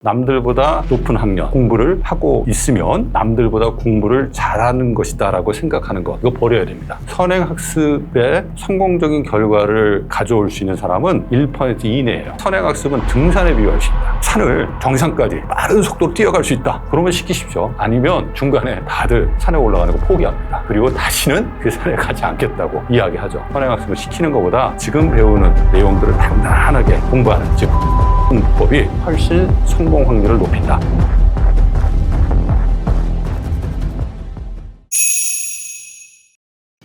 남들보다 높은 학년 공부를 하고 있으면 남들보다 공부를 잘하는 것이다 라고 생각하는 것, 이거 버려야 됩니다. 선행학습에 성공적인 결과를 가져올 수 있는 사람은 1% 이내예요. 선행학습은 등산에 비유할 수 있다. 산을 정상까지 빠른 속도로 뛰어갈 수 있다. 그러면 시키십시오. 아니면 중간에 다들 산에 올라가는 거 포기합니다. 그리고 다시는 그 산에 가지 않겠다고 이야기하죠. 선행학습을 시키는 것보다 지금 배우는 내용들을 단단하게 공부하는, 즉 공부법이 훨씬 성공 확률을 높인다.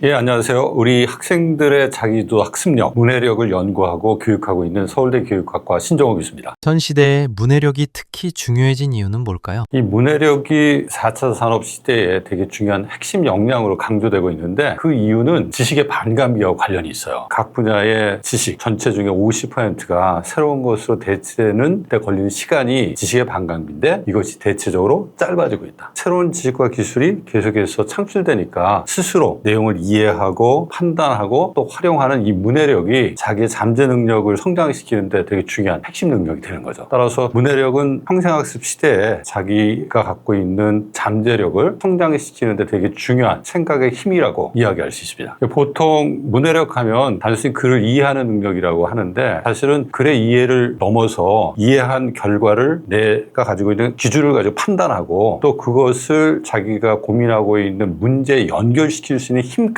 예, 안녕하세요. 우리 학생들의 자기주도 학습력, 문해력을 연구하고 교육하고 있는 서울대 교육학과 신정호 교수입니다. 전 시대에 문해력이 특히 중요해진 이유는 뭘까요? 이 문해력이 4차 산업시대에 되게 중요한 핵심 역량으로 강조되고 있는데, 그 이유는 지식의 반감기와 관련이 있어요. 각 분야의 지식 전체 중에 50%가 새로운 것으로 대체되는 데 걸리는 시간이 지식의 반감기인데, 이것이 대체적으로 짧아지고 있다. 새로운 지식과 기술이 계속해서 창출되니까 스스로 내용을 이해하고 판단하고 또 활용하는 이 문해력이 자기의 잠재 능력을 성장시키는 데 되게 중요한 핵심 능력이 되는 거죠. 따라서 문해력은 평생학습 시대에 자기가 갖고 있는 잠재력을 성장시키는 데 되게 중요한 생각의 힘이라고 이야기할 수 있습니다. 보통 문해력 하면 단순히 글을 이해하는 능력이라고 하는데, 사실은 글의 이해를 넘어서 이해한 결과를 내가 가지고 있는 기준을 가지고 판단하고 또 그것을 자기가 고민하고 있는 문제에 연결시킬 수 있는 힘까지를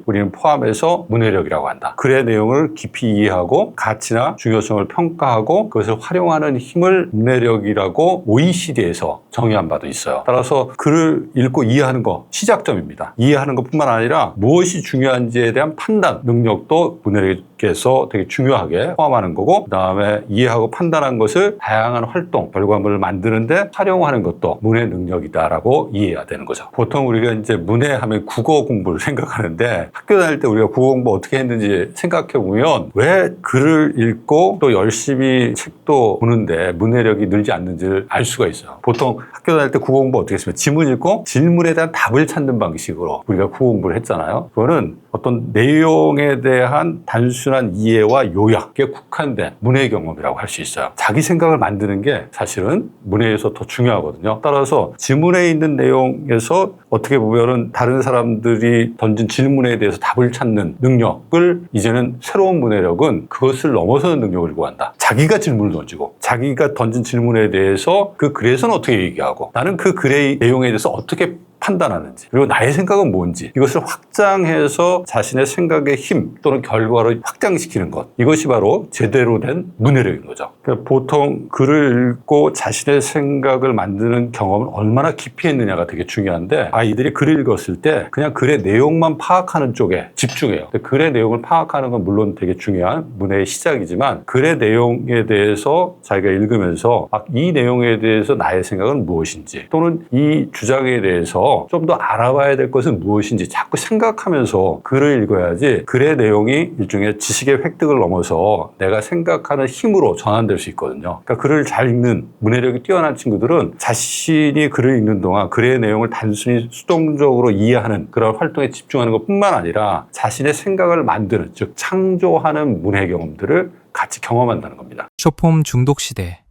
우리는 포함해서 문해력이라고 한다. 글의 내용을 깊이 이해하고 가치나 중요성을 평가하고 그것을 활용하는 힘을 문해력이라고 OECD에서 정의한 바도 있어요. 따라서 글을 읽고 이해하는 거 시작점입니다. 이해하는 것뿐만 아니라 무엇이 중요한지에 대한 판단 능력도 문해력에서 되게 중요하게 포함하는 거고, 그 다음에 이해하고 판단한 것을 다양한 활동, 결과물을 만드는데 활용하는 것도 문해 능력이다라고 이해해야 되는 거죠. 보통 우리가 이제 문해하면 국어 공부를 생각하는데, 학교 다닐 때 우리가 국어 공부 어떻게 했는지 생각해 보면 왜 글을 읽고 또 열심히 책도 보는데 문해력이 늘지 않는지를 알 수가 있어요. 보통 학교 다닐 때 국어 공부 어떻게 했으면 지문 읽고 질문에 대한 답을 찾는 방식으로 우리가 국어 공부를 했잖아요. 그거는 어떤 내용에 대한 단순한 이해와 요약에 국한된 문해 경험이라고 할 수 있어요. 자기 생각을 만드는 게 사실은 문해에서 더 중요하거든요. 따라서 지문에 있는 내용에서 어떻게 보면은 다른 사람들이 던진 질문에 대해서 답을 찾는 능력을, 이제는 새로운 문해력은 그것을 넘어서는 능력을 요구한다. 자기가 질문을 던지고 자기가 던진 질문에 대해서 그 글에서는 어떻게 얘기하고 나는 그 글의 내용에 대해서 어떻게 판단하는지, 그리고 나의 생각은 뭔지, 이것을 확장해서 자신의 생각의 힘 또는 결과를 확장시키는 것, 이것이 바로 제대로 된 문해력인 거죠. 그러니까 보통 글을 읽고 자신의 생각을 만드는 경험을 얼마나 깊이 했느냐가 되게 중요한데, 아이들이 글을 읽었을 때 그냥 글의 내용만 파악하는 쪽에 집중해요. 글의 내용을 파악하는 건 물론 되게 중요한 문해의 시작이지만, 글의 내용에 대해서 자기가 읽으면서 이 내용에 대해서 나의 생각은 무엇인지, 또는 이 주장에 대해서 좀 더 알아봐야 될 것은 무엇인지 자꾸 생각하면서 글을 읽어야지 글의 내용이 일종의 지식의 획득을 넘어서 내가 생각하는 힘으로 전환될 수 있거든요. 그러니까 글을 잘 읽는 문해력이 뛰어난 친구들은 자신이 글을 읽는 동안 글의 내용을 단순히 수동적으로 이해하는 그런 활동에 집중하는 것뿐만 아니라 자신의 생각을 만드는, 즉 창조하는 문해 경험들을 같이 경험한다는 겁니다. 쇼폼 중독 시대,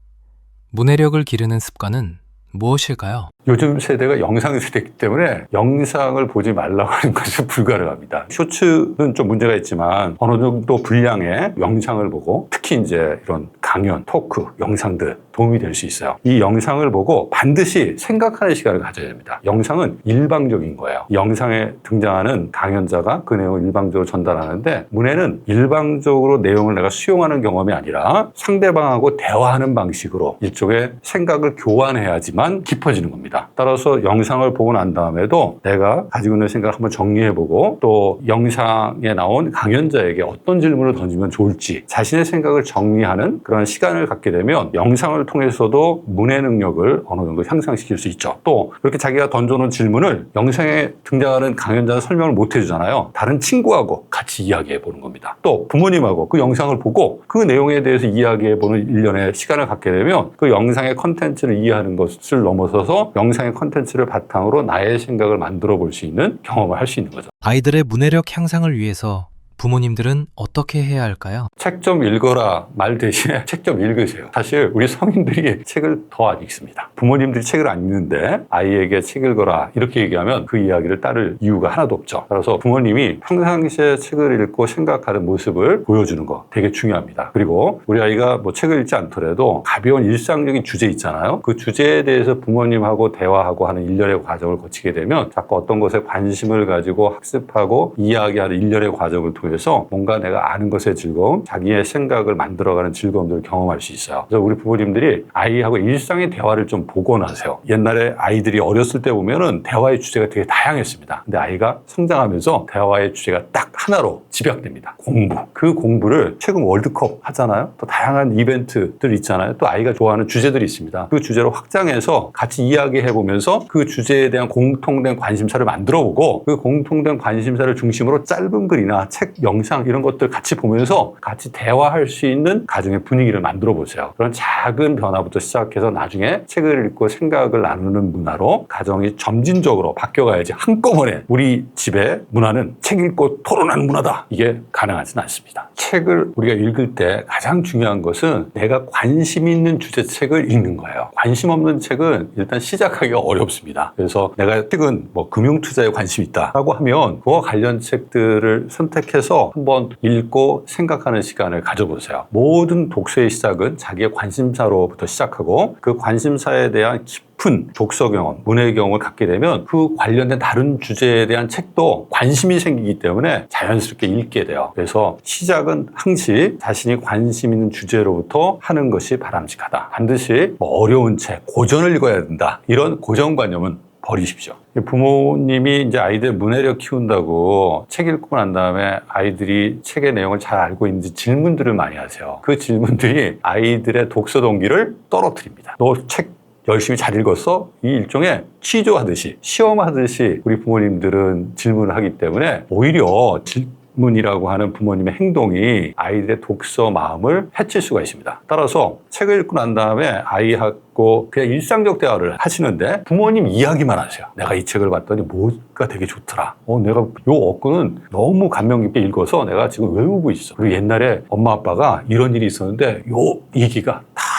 문해력을 기르는 습관은 무엇일까요? 요즘 세대가 영상 세대이기 때문에 영상을 보지 말라고 하는 것은 불가능합니다. 쇼츠는 좀 문제가 있지만 어느 정도 분량의 영상을 보고, 특히 이제 이런 강연, 토크, 영상들 도움이 될 수 있어요. 이 영상을 보고 반드시 생각하는 시간을 가져야 됩니다. 영상은 일방적인 거예요. 영상에 등장하는 강연자가 그 내용을 일방적으로 전달하는데, 문해는 일방적으로 내용을 내가 수용하는 경험이 아니라 상대방하고 대화하는 방식으로 일종의 생각을 교환해야지만 깊어지는 겁니다. 따라서 영상을 보고 난 다음에도 내가 가지고 있는 생각을 한번 정리해보고, 또 영상에 나온 강연자에게 어떤 질문을 던지면 좋을지 자신의 생각을 정리하는 그런 시간을 갖게 되면 영상을 통해서도 문해 능력을 어느 정도 향상시킬 수 있죠. 또 이렇게 자기가 던져놓은 질문을 영상에 등장하는 강연자는 설명을 못 해주잖아요. 다른 친구하고 같이 이야기해보는 겁니다. 또 부모님하고 그 영상을 보고 그 내용에 대해서 이야기해보는 일련의 시간을 갖게 되면 그 영상의 컨텐츠를 이해하는 것을 넘어서서 영상의 컨텐츠를 바탕으로 나의 생각을 만들어 볼 수 있는 경험을 할 수 있는 거죠. 아이들의 문해력 향상을 위해서 부모님들은 어떻게 해야 할까요? 책 좀 읽어라 말 대신에 책 좀 읽으세요. 사실 우리 성인들이 책을 더 안 읽습니다. 부모님들이 책을 안 읽는데 아이에게 책 읽어라 이렇게 얘기하면 그 이야기를 따를 이유가 하나도 없죠. 따라서 부모님이 평상시에 책을 읽고 생각하는 모습을 보여주는 거 되게 중요합니다. 그리고 우리 아이가 뭐 책을 읽지 않더라도 가벼운 일상적인 주제 있잖아요. 그 주제에 대해서 부모님하고 대화하고 하는 일련의 과정을 거치게 되면 자꾸 어떤 것에 관심을 가지고 학습하고 이야기하는 일련의 과정을 통해서 뭔가 내가 아는 것의 즐거움, 자기의 생각을 만들어가는 즐거움들을 경험할 수 있어요. 그래서 우리 부모님들이 아이하고 일상의 대화를 좀 보곤 하세요. 옛날에 아이들이 어렸을 때 보면은 대화의 주제가 되게 다양했습니다. 근데 아이가 성장하면서 대화의 주제가 딱 하나로 집약됩니다. 공부. 그 공부를 최근 월드컵 하잖아요. 또 다양한 이벤트들 있잖아요. 또 아이가 좋아하는 주제들이 있습니다. 그 주제로 확장해서 같이 이야기해보면서 그 주제에 대한 공통된 관심사를 만들어보고 그 공통된 관심사를 중심으로 짧은 글이나 책, 영상 이런 것들 같이 보면서 같이 대화할 수 있는 가정의 분위기를 만들어 보세요. 그런 작은 변화부터 시작해서 나중에 책을 읽고 생각을 나누는 문화로 가정이 점진적으로 바뀌어가야지 한꺼번에 우리 집의 문화는 책 읽고 토론하는 문화다. 이게 가능하지는 않습니다. 책을 우리가 읽을 때 가장 중요한 것은 내가 관심 있는 주제 책을 읽는 거예요. 관심 없는 책은 일단 시작하기가 어렵습니다. 그래서 내가 최근 뭐 금융투자에 관심 있다라고 하면 그와 관련 책들을 선택해서 한번 읽고 생각하는 시간을 가져보세요. 모든 독서의 시작은 자기의 관심사로부터 시작하고 그 관심사에 대한 깊은 독서 경험, 문해 경험을 갖게 되면 그 관련된 다른 주제에 대한 책도 관심이 생기기 때문에 자연스럽게 읽게 돼요. 그래서 시작은 항시 자신이 관심 있는 주제로부터 하는 것이 바람직하다. 반드시 뭐 어려운 책, 고전을 읽어야 된다. 이런 고정관념은 버리십시오. 부모님이 이제 아이들 문해력 키운다고 책 읽고 난 다음에 아이들이 책의 내용을 잘 알고 있는지 질문들을 많이 하세요. 그 질문들이 아이들의 독서 동기를 떨어뜨립니다. 너 책 열심히 잘 읽었어? 이 일종의 취조하듯이, 시험하듯이 우리 부모님들은 질문을 하기 때문에 오히려 질문이라고 하는 부모님의 행동이 아이들의 독서 마음을 해칠 수가 있습니다. 따라서 책을 읽고 난 다음에 아이하고 그냥 일상적 대화를 하시는데 부모님 이야기만 하세요. 내가 이 책을 봤더니 뭐가 되게 좋더라. 내가 요 어근은 너무 감명 깊게 읽어서 내가 지금 외우고 있어. 그리고 옛날에 엄마 아빠가 이런 일이 있었는데 요 얘기가 다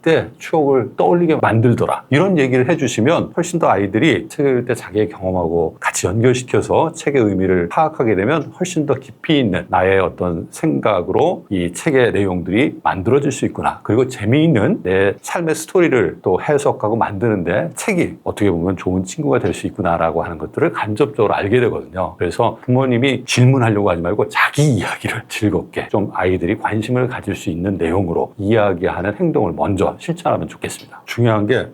때 추억을 떠올리게 만들더라. 이런 얘기를 해주시면 훨씬 더 아이들이 책을 읽을 때 자기의 경험하고 같이 연결시켜서 책의 의미를 파악하게 되면 훨씬 더 깊이 있는 나의 어떤 생각으로 이 책의 내용들이 만들어질 수 있구나. 그리고 재미있는 내 삶의 스토리를 또 해석하고 만드는데 책이 어떻게 보면 좋은 친구가 될 수 있구나라고 하는 것들을 간접적으로 알게 되거든요. 그래서 부모님이 질문하려고 하지 말고 자기 이야기를 즐겁게 좀 아이들이 관심을 가질 수 있는 내용으로 이야기하는 행동을 먼저 실천하면 좋겠습니다. 중요한 게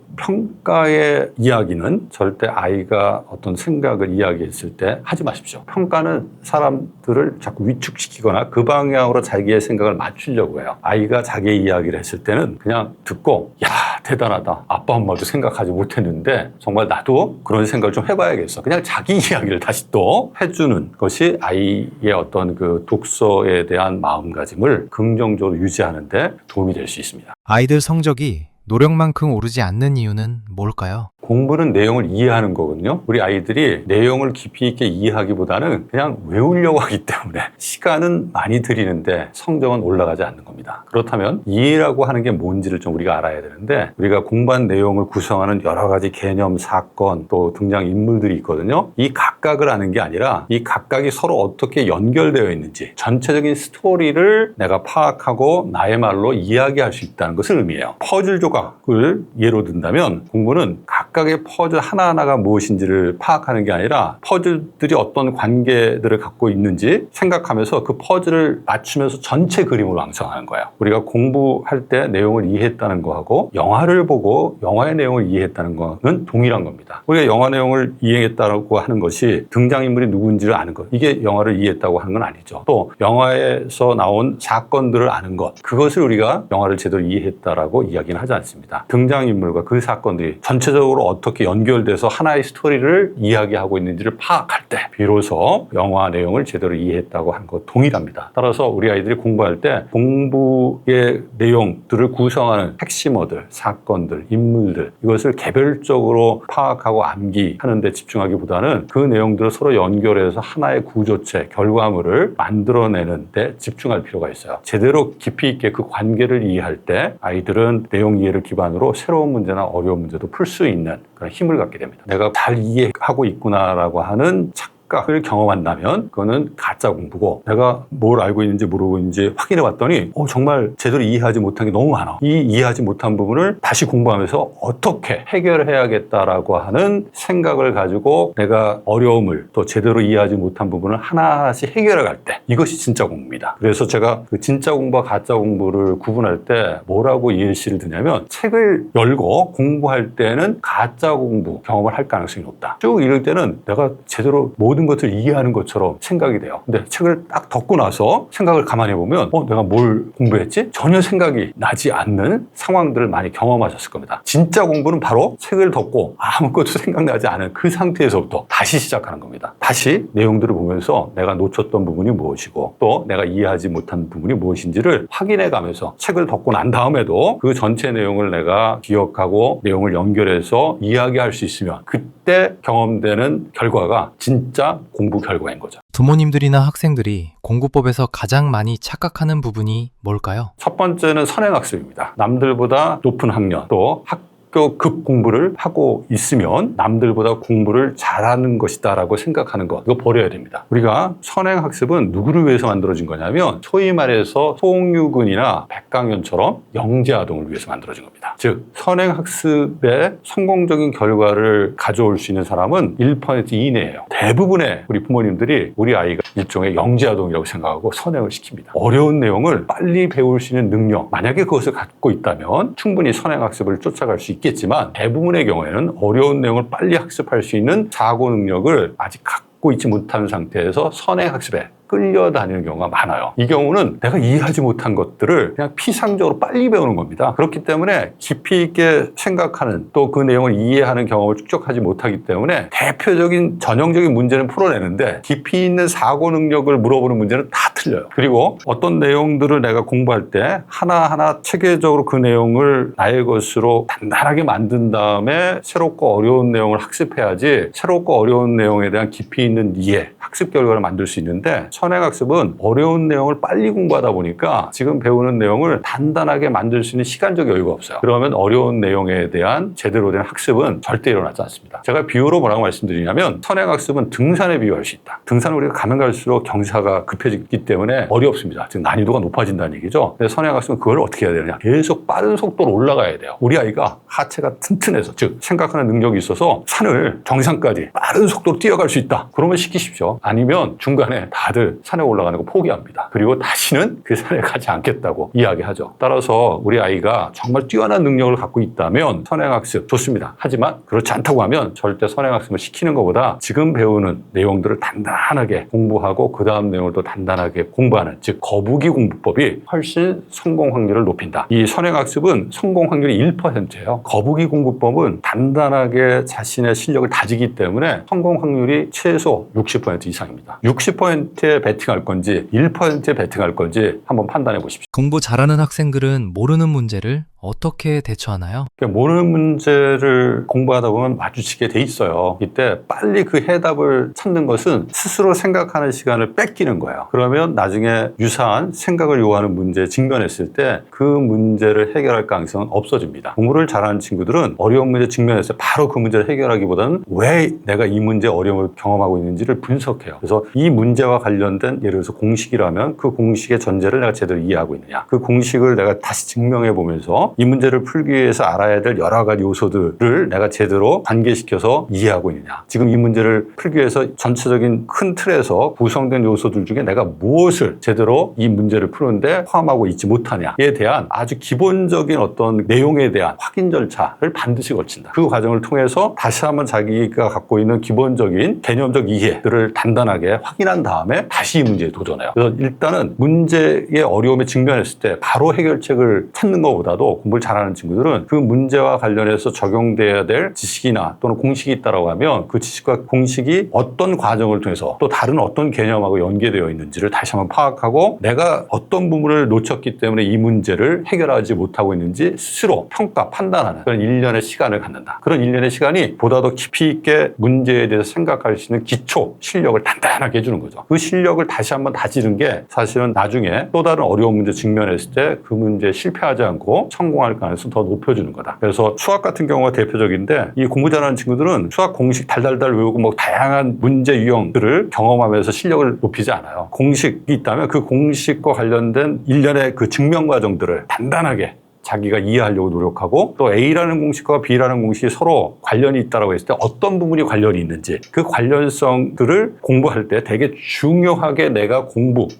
평가의 이야기는 절대 아이가 어떤 생각을 이야기했을 때 하지 마십시오. 평가는 사람들을 자꾸 위축시키거나 그 방향으로 자기의 생각을 맞추려고 해요. 아이가 자기의 이야기를 했을 때는 그냥 듣고 야 대단하다. 아빠 엄마도 생각하지 못했는데 정말 나도 그런 생각을 좀 해봐야겠어. 그냥 자기 이야기를 다시 또 해주는 것이 아이의 어떤 그 독서에 대한 마음가짐을 긍정적으로 유지하는 데 도움이 될 수 있습니다. 아이들 성적이 노력만큼 오르지 않는 이유는 뭘까요? 공부는 내용을 이해하는 거거든요. 우리 아이들이 내용을 깊이 있게 이해하기보다는 그냥 외우려고 하기 때문에 시간은 많이 들이는데 성적은 올라가지 않는 겁니다. 그렇다면 이해라고 하는 게 뭔지를 좀 우리가 알아야 되는데 우리가 공부한 내용을 구성하는 여러 가지 개념, 사건, 또 등장 인물들이 있거든요. 이 각각을 아는 게 아니라 이 각각이 서로 어떻게 연결되어 있는지 전체적인 스토리를 내가 파악하고 나의 말로 이야기할 수 있다는 것을 의미해요. 퍼즐 조각을 예로 든다면 공부는 각각의 퍼즐 하나하나가 무엇인지를 파악하는 게 아니라 퍼즐들이 어떤 관계들을 갖고 있는지 생각하면서 그 퍼즐을 맞추면서 전체 그림을 완성하는 거예요. 우리가 공부할 때 내용을 이해했다는 거하고 영화를 보고 영화의 내용을 이해했다는 거는 동일한 겁니다. 우리가 영화 내용을 이해했다고 하는 것이 등장인물이 누군지를 아는 것, 이게 영화를 이해했다고 하는 건 아니죠. 또 영화에서 나온 사건들을 아는 것, 그것을 우리가 영화를 제대로 이해했다라고 이야기는 하지 않습니다. 등장인물과 그 사건들이 전체적으로 서로 어떻게 연결돼서 하나의 스토리를 이야기하고 있는지를 파악할 때 비로소 영화 내용을 제대로 이해했다고 하는 것 동일합니다. 따라서 우리 아이들이 공부할 때 공부의 내용들을 구성하는 핵심어들, 사건들, 인물들 이것을 개별적으로 파악하고 암기하는 데 집중하기보다는 그 내용들을 서로 연결해서 하나의 구조체, 결과물을 만들어내는 데 집중할 필요가 있어요. 제대로 깊이 있게 그 관계를 이해할 때 아이들은 내용 이해를 기반으로 새로운 문제나 어려운 문제도 풀 수 있는 그런 힘을 갖게 됩니다. 내가 잘 이해하고 있구나라고 하는 착각을 경험한다면 그거는 가짜 공부고, 내가 뭘 알고 있는지 모르고 있는지 확인해 봤더니 정말 제대로 이해하지 못한 게 너무 많아. 이 이해하지 못한 부분을 다시 공부하면서 어떻게 해결해야겠다라고 하는 생각을 가지고 내가 어려움을 또 제대로 이해하지 못한 부분을 하나씩 해결해 갈 때 이것이 진짜 공부입니다. 그래서 제가 그 진짜 공부와 가짜 공부를 구분할 때 뭐라고 예시를 드냐면, 책을 열고 공부할 때는 가짜 공부 경험을 할 가능성이 높다. 쭉 읽을 때는 내가 제대로 모든 것을 이해하는 것처럼 생각이 돼요. 근데 책을 딱 덮고 나서 생각을 가만히 보면 내가 뭘 공부했지? 전혀 생각이 나지 않는 상황들을 많이 경험하셨을 겁니다. 진짜 공부는 바로 책을 덮고 아무것도 생각나지 않은 그 상태에서부터 다시 시작하는 겁니다. 다시 내용들을 보면서 내가 놓쳤던 부분이 무엇이고 또 내가 이해하지 못한 부분이 무엇인지를 확인해 가면서 책을 덮고 난 다음에도 그 전체 내용을 내가 기억하고 내용을 연결해서 이야기할 수 있으면 그때 경험되는 결과가 진짜 공부 결과인 거죠. 부모님들이나 학생들이 공부법에서 가장 많이 착각하는 부분이 뭘까요? 첫 번째는 선행학습입니다. 남들보다 높은 학년, 또 학교급 공부를 하고 있으면 남들보다 공부를 잘하는 것이다라고 생각하는 것, 이거 버려야 됩니다. 우리가 선행학습은 누구를 위해서 만들어진 거냐면 소위 말해서 송유근이나 백강현처럼 영재아동을 위해서 만들어진 겁니다. 즉 선행학습에 성공적인 결과를 가져올 수 있는 사람은 1% 이내예요. 대부분의 우리 부모님들이 우리 아이가 일종의 영재아동이라고 생각하고 선행을 시킵니다. 어려운 내용을 빨리 배울 수 있는 능력, 만약에 그것을 갖고 있다면 충분히 선행학습을 쫓아갈 수 있겠지만 대부분의 경우에는 어려운 내용을 빨리 학습할 수 있는 사고 능력을 아직 갖고 있지 못한 상태에서 선행학습에 끌려다니는 경우가 많아요. 이 경우는 내가 이해하지 못한 것들을 그냥 피상적으로 빨리 배우는 겁니다. 그렇기 때문에 깊이 있게 생각하는 또 그 내용을 이해하는 경험을 축적하지 못하기 때문에 대표적인 전형적인 문제는 풀어내는데 깊이 있는 사고 능력을 물어보는 문제는 다 틀려요. 그리고 어떤 내용들을 내가 공부할 때 하나하나 체계적으로 그 내용을 나의 것으로 단단하게 만든 다음에 새롭고 어려운 내용을 학습해야지 새롭고 어려운 내용에 대한 깊이 있는 이해, 학습 결과를 만들 수 있는데, 선행학습은 어려운 내용을 빨리 공부하다 보니까 지금 배우는 내용을 단단하게 만들 수 있는 시간적 여유가 없어요. 그러면 어려운 내용에 대한 제대로 된 학습은 절대 일어나지 않습니다. 제가 비유로 뭐라고 말씀드리냐면, 선행학습은 등산에 비유할 수 있다. 등산은 우리가 가면 갈수록 경사가 급해지기 때문에 어렵습니다. 즉 난이도가 높아진다는 얘기죠. 근데 선행학습은 그걸 어떻게 해야 되느냐, 계속 빠른 속도로 올라가야 돼요. 우리 아이가 하체가 튼튼해서, 즉 생각하는 능력이 있어서 산을 정상까지 빠른 속도로 뛰어갈 수 있다. 그러면 시키십시오. 아니면 중간에 다들 산에 올라가는 거 포기합니다. 그리고 다시는 그 산에 가지 않겠다고 이야기하죠. 따라서 우리 아이가 정말 뛰어난 능력을 갖고 있다면 선행학습 좋습니다. 하지만 그렇지 않다고 하면 절대 선행학습을 시키는 것보다 지금 배우는 내용들을 단단하게 공부하고 그 다음 내용을 또 단단하게 공부하는, 즉 거북이 공부법이 훨씬 성공 확률을 높인다. 이 선행학습은 성공 확률이 1%예요. 거북이 공부법은 단단하게 자신의 실력을 다지기 때문에 성공 확률이 최소 60% 이상입니다. 60%에 베팅할 건지 1%에 베팅할 건지 한번 판단해 보십시오. 공부 잘하는 학생들은 모르는 문제를 어떻게 대처하나요? 모르는 문제를 공부하다 보면 마주치게 돼 있어요. 이때 빨리 그 해답을 찾는 것은 스스로 생각하는 시간을 뺏기는 거예요. 그러면 나중에 유사한 생각을 요하는 문제에 직면했을 때 그 문제를 해결할 가능성은 없어집니다. 공부를 잘하는 친구들은 어려운 문제에 직면했을 때 바로 그 문제를 해결하기보다는 왜 내가 이 문제에 어려움을 경험하고 있는지를 분석해요. 그래서 이 문제와 관련된 예를 들어서 공식이라면 그 공식의 전제를 내가 제대로 이해하고 있느냐, 그 공식을 내가 다시 증명해 보면서 이 문제를 풀기 위해서 알아야 될 여러 가지 요소들을 내가 제대로 관계시켜서 이해하고 있느냐, 지금 이 문제를 풀기 위해서 전체적인 큰 틀에서 구성된 요소들 중에 내가 무엇을 제대로 이 문제를 푸는데 포함하고 있지 못하냐에 대한 아주 기본적인 어떤 내용에 대한 확인 절차를 반드시 거친다. 그 과정을 통해서 다시 한번 자기가 갖고 있는 기본적인 개념적 이해들을 단단하게 확인한 다음에 다시 이 문제에 도전해요. 그래서 일단은 문제의 어려움에 직면했을 때 바로 해결책을 찾는 것보다도 공부를 잘하는 친구들은 그 문제와 관련해서 적용돼야 될 지식이나 또는 공식이 있다고 하면 그 지식과 공식이 어떤 과정을 통해서 또 다른 어떤 개념하고 연계되어 있는지를 다시 한번 파악하고 내가 어떤 부분을 놓쳤기 때문에 이 문제를 해결하지 못하고 있는지 스스로 평가, 판단하는 그런 일련의 시간을 갖는다. 그런 일련의 시간이 보다 더 깊이 있게 문제에 대해서 생각할 수 있는 기초, 실력을 단단하게 해주는 거죠. 그 실력을 다시 한번 다지는 게 사실은 나중에 또 다른 어려운 문제 직면했을 때 그 문제에 실패하지 않고 성공할 가능성을 더 높여주는 거다. 그래서 수학 같은 경우가 대표적인데 이 공부 잘하는 친구들은 수학 공식 달달달 외우고 뭐 다양한 문제 유형들을 경험하면서 실력을 높이지 않아요. 공식이 있다면 그 공식과 관련된 일련의 그 증명 과정들을 단단하게 자기가 이해하려고 노력하고 또 A라는 공식과 B라는 공식이 서로 관련이 있다고 했을 때 어떤 부분이 관련이 있는지 그 관련성들을 공부할 때 되게 중요하게 내가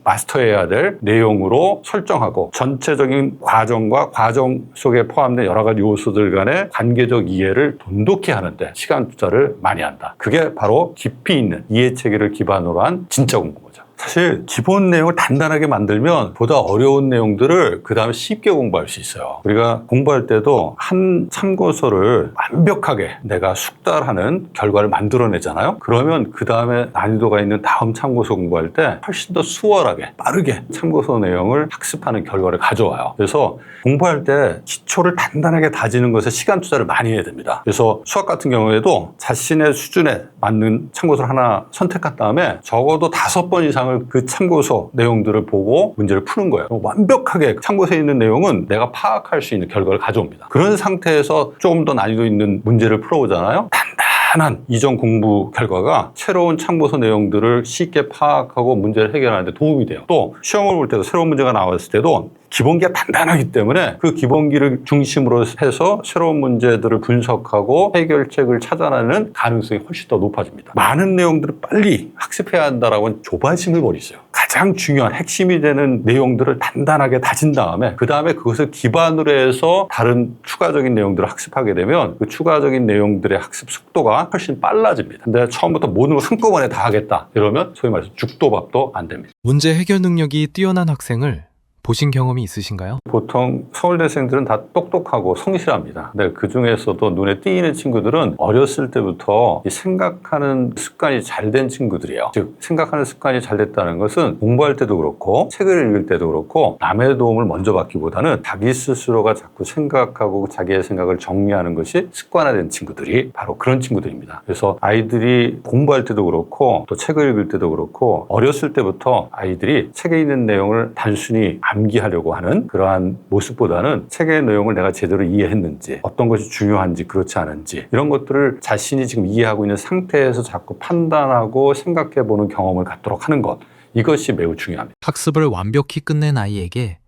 마스터해야 될 내용으로 설정하고 전체적인 과정과 과정 속에 포함된 여러 가지 요소들 간의 관계적 이해를 돈독히 하는데 시간 투자를 많이 한다. 그게 바로 깊이 있는 이해체계를 기반으로 한 진짜 공부죠. 사실 기본 내용을 단단하게 만들면 보다 어려운 내용들을 그 다음에 쉽게 공부할 수 있어요. 우리가 공부할 때도 한 참고서를 완벽하게 내가 숙달하는 결과를 만들어내잖아요. 그러면 그 다음에 난이도가 있는 다음 참고서 공부할 때 훨씬 더 수월하게 빠르게 참고서 내용을 학습하는 결과를 가져와요. 그래서 공부할 때 기초를 단단하게 다지는 것에 시간 투자를 많이 해야 됩니다. 그래서 수학 같은 경우에도 자신의 수준에 맞는 참고서를 하나 선택한 다음에 적어도 5번 이상을 그 참고서 내용들을 보고 문제를 푸는 거예요. 완벽하게 참고서에 있는 내용은 내가 파악할 수 있는 결과를 가져옵니다. 그런 상태에서 조금 더 난이도 있는 문제를 풀어보잖아요. 단단한 이전 공부 결과가 새로운 참고서 내용들을 쉽게 파악하고 문제를 해결하는 데 도움이 돼요. 또 시험을 볼 때도 새로운 문제가 나왔을 때도 기본기가 단단하기 때문에 그 기본기를 중심으로 해서 새로운 문제들을 분석하고 해결책을 찾아내는 가능성이 훨씬 더 높아집니다. 많은 내용들을 빨리 학습해야 한다라고는 조바심을 버리세요. 가장 중요한 핵심이 되는 내용들을 단단하게 다진 다음에 그 다음에 그것을 기반으로 해서 다른 추가적인 내용들을 학습하게 되면 그 추가적인 내용들의 학습 속도가 훨씬 빨라집니다. 근데 처음부터 모든 걸 한꺼번에 다 하겠다 이러면 소위 말해서 죽도 밥도 안 됩니다. 문제 해결 능력이 뛰어난 학생을 보신 경험이 있으신가요? 보통 서울대생들은 다 똑똑하고 성실합니다. 근데 그 중에서도 눈에 띄는 친구들은 어렸을 때부터 생각하는 습관이 잘 된 친구들이에요. 즉 생각하는 습관이 잘 됐다는 것은 공부할 때도 그렇고 책을 읽을 때도 그렇고 남의 도움을 먼저 받기보다는 자기 스스로가 자꾸 생각하고 자기의 생각을 정리하는 것이 습관화된 친구들이 바로 그런 친구들입니다. 그래서 아이들이 공부할 때도 그렇고 또 책을 읽을 때도 그렇고 어렸을 때부터 아이들이 책에 있는 내용을 단순히 암기하려고 하는 그러한 모습보다는 책의 내용을 내가 제대로 이해했는지 어떤 것이 중요한지 그렇지 않은지 이런 것들을 자신이 지금 이해하고 있는 상태에서 자꾸 판단하고 생각해보는 경험을 갖도록 하는 것 이것이 매우 중요합니다. 학습을 완벽히 끝낸 아이에게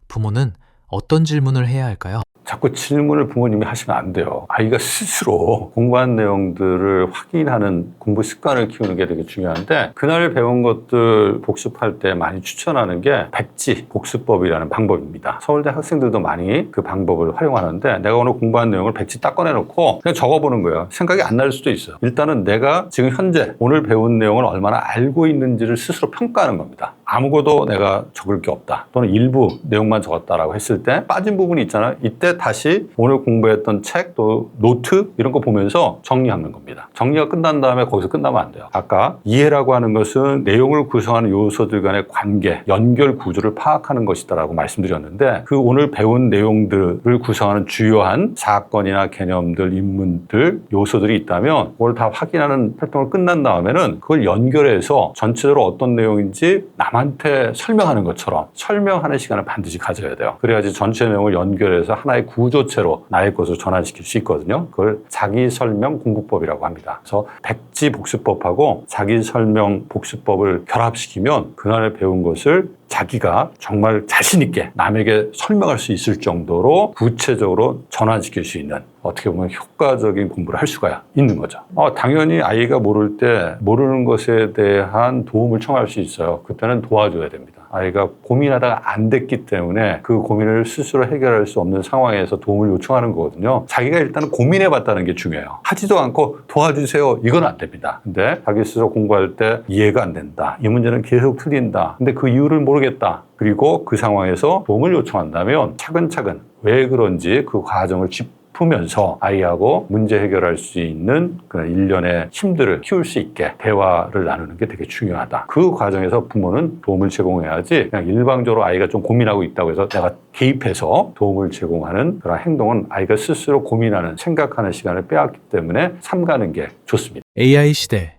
부모는 어떤 질문을 해야 할까요? 자꾸 질문을 부모님이 하시면 안 돼요. 아이가 스스로 공부한 내용들을 확인하는 공부 습관을 키우는 게 되게 중요한데 그날 배운 것들 복습할 때 많이 추천하는 게 백지 복습법이라는 방법입니다. 서울대 학생들도 많이 그 방법을 활용하는데 내가 오늘 공부한 내용을 백지 딱 꺼내놓고 그냥 적어보는 거예요. 생각이 안 날 수도 있어요. 일단은 내가 지금 현재 오늘 배운 내용을 얼마나 알고 있는지를 스스로 평가하는 겁니다. 아무것도 내가 적을 게 없다 또는 일부 내용만 적었다라고 했을 때 빠진 부분이 있잖아요. 이때 다시 오늘 공부했던 책 또 노트 이런 거 보면서 정리하는 겁니다. 정리가 끝난 다음에 거기서 끝나면 안 돼요. 아까 이해라고 하는 것은 내용을 구성하는 요소들 간의 관계, 연결 구조를 파악하는 것이다라고 말씀드렸는데 그 오늘 배운 내용들을 구성하는 주요한 사건이나 개념들, 인문들, 요소들이 있다면 그걸 다 확인하는 활동을 끝난 다음에는 그걸 연결해서 전체적으로 어떤 내용인지 남한테 설명하는 것처럼 설명하는 시간을 반드시 가져야 돼요. 그래야지 전체 내용을 연결해서 하나의 구조체로 나의 것을 전환시킬 수 있거든요. 그걸 자기설명 공부법이라고 합니다. 그래서 백지 복습법하고 자기설명 복습법을 결합시키면 그날에 배운 것을 자기가 정말 자신 있게 남에게 설명할 수 있을 정도로 구체적으로 전환시킬 수 있는 어떻게 보면 효과적인 공부를 할 수가 있는 거죠. 당연히 아이가 모를 때 모르는 것에 대한 도움을 청할 수 있어요. 그때는 도와줘야 됩니다. 아이가 고민하다가 안 됐기 때문에 그 고민을 스스로 해결할 수 없는 상황에서 도움을 요청하는 거거든요. 자기가 일단은 고민해봤다는 게 중요해요. 하지도 않고 도와주세요. 이건 안 됩니다. 근데 자기 스스로 공부할 때 이해가 안 된다. 이 문제는 계속 틀린다. 근데 그 이유를 모르겠다. 그리고 그 상황에서 도움을 요청한다면 차근차근 왜 그런지 그 과정을 짚으면서 아이하고 문제 해결할 수 있는 그런 일련의 힘들을 키울 수 있게 대화를 나누는 게 되게 중요하다. 그 과정에서 부모는 도움을 제공해야지 그냥 일방적으로 아이가 좀 고민하고 있다고 해서 내가 개입해서 도움을 제공하는 그런 행동은 아이가 스스로 고민하는 생각하는 시간을 빼앗기 때문에 삼가는 게 좋습니다. AI 시대,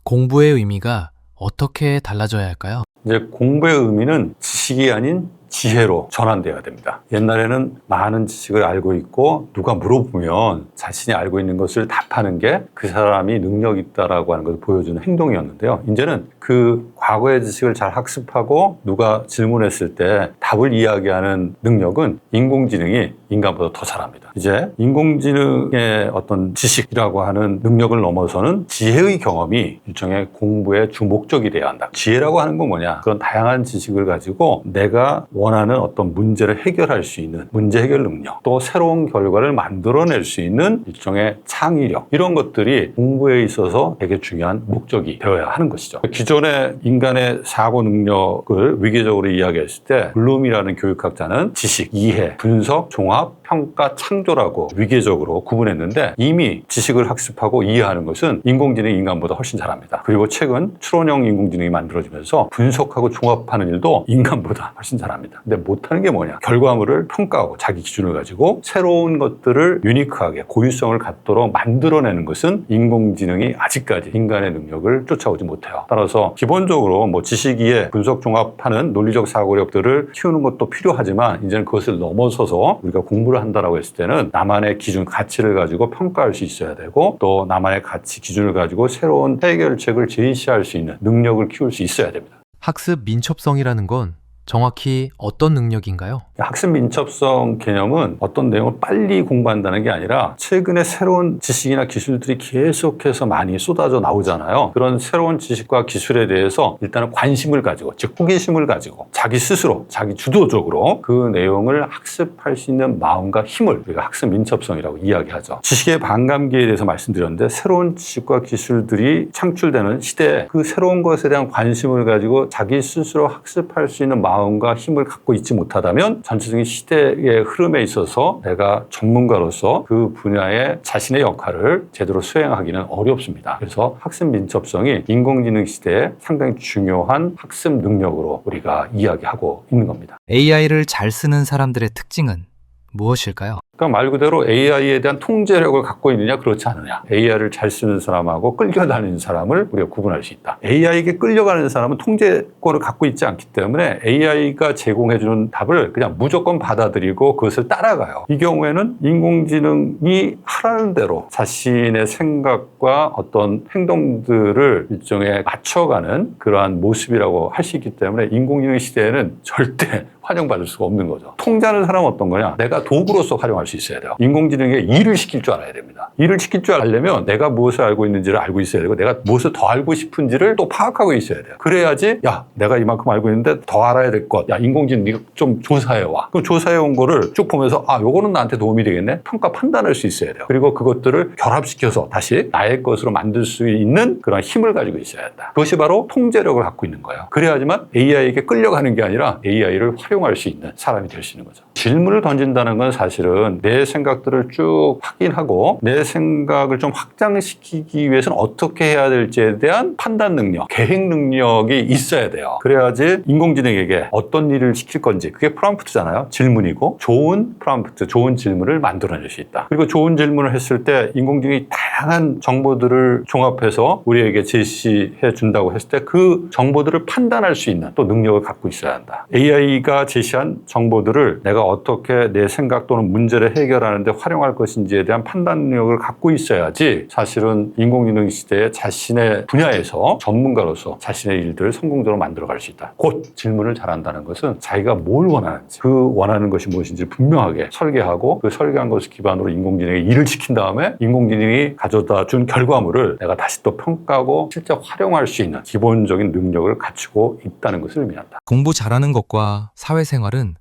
공부의 의미가 어떻게 달라져야 할까요? 이제 공부의 의미는 지식이 아닌 지혜로 전환돼야 됩니다. 옛날에는 많은 지식을 알고 있고 누가 물어보면 자신이 알고 있는 것을 답하는 게 그 사람이 능력 있다라고 하는 것을 보여주는 행동이었는데요. 이제는 그 과거의 지식을 잘 학습하고 누가 질문했을 때 답을 이야기하는 능력은 인공지능이 인간보다 더 잘합니다. 이제 인공지능의 어떤 지식이라고 하는 능력을 넘어서는 지혜의 경험이 일종의 공부의 주목적이 돼야 한다. 지혜라고 하는 건 뭐냐? 그런 다양한 지식을 가지고 내가 원하는 어떤 문제를 해결할 수 있는 문제 해결 능력, 또 새로운 결과를 만들어낼 수 있는 일종의 창의력, 이런 것들이 공부에 있어서 되게 중요한 목적이 되어야 하는 것이죠. 기존의 인간의 사고 능력을 위계적으로 이야기했을 때 블룸이라는 교육학자는 지식, 이해, 분석, 종합, 평가, 창조라고 위계적으로 구분했는데 이미 지식을 학습하고 이해하는 것은 인공지능이 인간보다 훨씬 잘합니다. 그리고 최근 추론형 인공지능이 만들어지면서 분석하고 종합하는 일도 인간보다 훨씬 잘합니다. 근데 못하는 게 뭐냐? 결과물을 평가하고 자기 기준을 가지고 새로운 것들을 유니크하게 고유성을 갖도록 만들어내는 것은 인공지능이 아직까지 인간의 능력을 쫓아오지 못해요. 따라서 기본적으로 뭐 지식 이해, 분석 종합하는 논리적 사고력들을 키우는 것도 필요하지만 이제는 그것을 넘어서서 우리가 공부를 한다라고 했을 때는 나만의 기준, 가치를 가지고 평가할 수 있어야 되고 또 나만의 가치, 기준을 가지고 새로운 해결책을 제시할 수 있는 능력을 키울 수 있어야 됩니다. 학습 민첩성이라는 건 정확히 어떤 능력인가요? 학습 민첩성 개념은 어떤 내용을 빨리 공부한다는 게 아니라 최근에 새로운 지식이나 기술들이 계속해서 많이 쏟아져 나오잖아요. 그런 새로운 지식과 기술에 대해서 일단은 관심을 가지고, 즉 호기심을 가지고 자기 스스로, 자기 주도적으로 그 내용을 학습할 수 있는 마음과 힘을 우리가 학습 민첩성이라고 이야기하죠. 지식의 반감기에 대해서 말씀드렸는데 새로운 지식과 기술들이 창출되는 시대에 그 새로운 것에 대한 관심을 가지고 자기 스스로 학습할 수 있는 마음과 힘을 갖고 있지 못하다면 전체적인 시대의 흐름에 있어서 내가 전문가로서 그 분야의 자신의 역할을 제대로 수행하기는 어렵습니다. 그래서 학습 민첩성이 인공지능 시대에 상당히 중요한 학습 능력으로 우리가 이야기하고 있는 겁니다. AI를 잘 쓰는 사람들의 특징은 무엇일까요? 그러니까 말 그대로 AI에 대한 통제력을 갖고 있느냐 그렇지 않느냐. AI를 잘 쓰는 사람하고 끌려다니는 사람을 우리가 구분할 수 있다. AI에게 끌려가는 사람은 통제권을 갖고 있지 않기 때문에 AI가 제공해주는 답을 그냥 무조건 받아들이고 그것을 따라가요. 이 경우에는 인공지능이 하라는 대로 자신의 생각과 어떤 행동들을 일종에 맞춰가는 그러한 모습이라고 할 수 있기 때문에 인공지능 시대에는 절대 활용받을 수가 없는 거죠. 통제하는 사람은 어떤 거냐? 내가 도구로서 활용할 수 있어야 돼요. 인공지능에 일을 시킬 줄 알아야 됩니다. 일을 시킬 줄 알려면 내가 무엇을 알고 있는지를 알고 있어야 되고 내가 무엇을 더 알고 싶은지를 또 파악하고 있어야 돼요. 그래야지 야 내가 이만큼 알고 있는데 더 알아야 될 것. 야 인공지능 네가 좀 조사해와. 그럼 조사해온 거를 쭉 보면서 아 요거는 나한테 도움이 되겠네. 평가 판단할 수 있어야 돼요. 그리고 그것들을 결합시켜서 다시 나의 것으로 만들 수 있는 그런 힘을 가지고 있어야 한다. 그것이 바로 통제력을 갖고 있는 거예요. 그래야지만 AI에게 끌려가는 게 아니라 AI를 활용할 수 있는 사람이 될 수 있는 거죠. 질문을 던진다는 건 사실은 내 생각들을 쭉 확인하고 내 생각을 좀 확장시키기 위해서는 어떻게 해야 될지에 대한 판단 능력, 계획 능력이 있어야 돼요. 그래야지 인공지능에게 어떤 일을 시킬 건지 그게 프롬프트잖아요. 질문이고 좋은 프롬프트, 좋은 질문을 만들어낼 수 있다. 그리고 좋은 질문을 했을 때 인공지능이 다양한 정보들을 종합해서 우리에게 제시해 준다고 했을 때 그 정보들을 판단할 수 있는 또 능력을 갖고 있어야 한다. AI가 제시한 정보들을 내가 어떻게 내 생각 또는 문제를 해결하는데 활용할 것인지에 대한 판단 능력을 갖고 있어야지 사실은 인공지능 시대에 자신의 분야에서 전문가로서 자신의 일들을 성공적으로 만들어갈 수 있다. 곧 질문을 잘한다는 것은 자기가 뭘 원하는지 그 원하는 것이 무엇인지 분명하게 설계하고 그 설계한 것을 기반으로 인공지능에 일을 시킨 다음에 인공지능이 가져다 준 결과물을 내가 다시 또 평가하고 실제 활용할 수 있는 기본적인 능력을 갖추고 있다는 것을 의미한다. 공부 잘하는 것과 사회생활은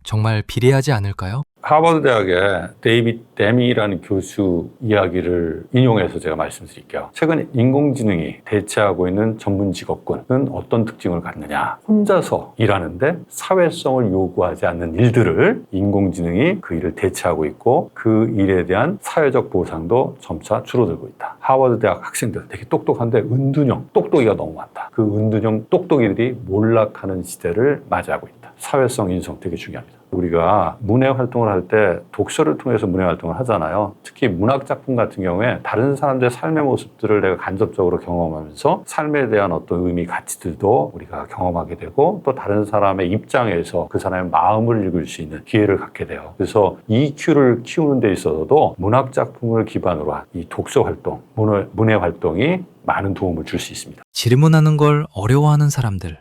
정말 비례하지 않을까요? 하버드 대학의 데이빗 데미라는 교수 이야기를 인용해서 제가 말씀드릴게요. 최근 인공지능이 대체하고 있는 전문 직업군은 어떤 특징을 갖느냐. 혼자서 일하는데 사회성을 요구하지 않는 일들을 인공지능이 그 일을 대체하고 있고 그 일에 대한 사회적 보상도 점차 줄어들고 있다. 하버드 대학 학생들 되게 똑똑한데 은둔형 똑똑이가 너무 많다. 그 은둔형 똑똑이들이 몰락하는 시대를 맞이하고 있다. 사회성 인성 되게 중요합니다. 우리가 문해 활동을 할 때 독서를 통해서 문해 활동을 하잖아요. 특히 문학 작품 같은 경우에 다른 사람들의 삶의 모습들을 내가 간접적으로 경험하면서 삶에 대한 어떤 의미, 가치들도 우리가 경험하게 되고 또 다른 사람의 입장에서 그 사람의 마음을 읽을 수 있는 기회를 갖게 돼요. 그래서 EQ를 키우는 데 있어서도 문학 작품을 기반으로 한 이 독서 활동, 문해 활동이 많은 도움을 줄 수 있습니다. 질문하는 걸 어려워하는 사람들.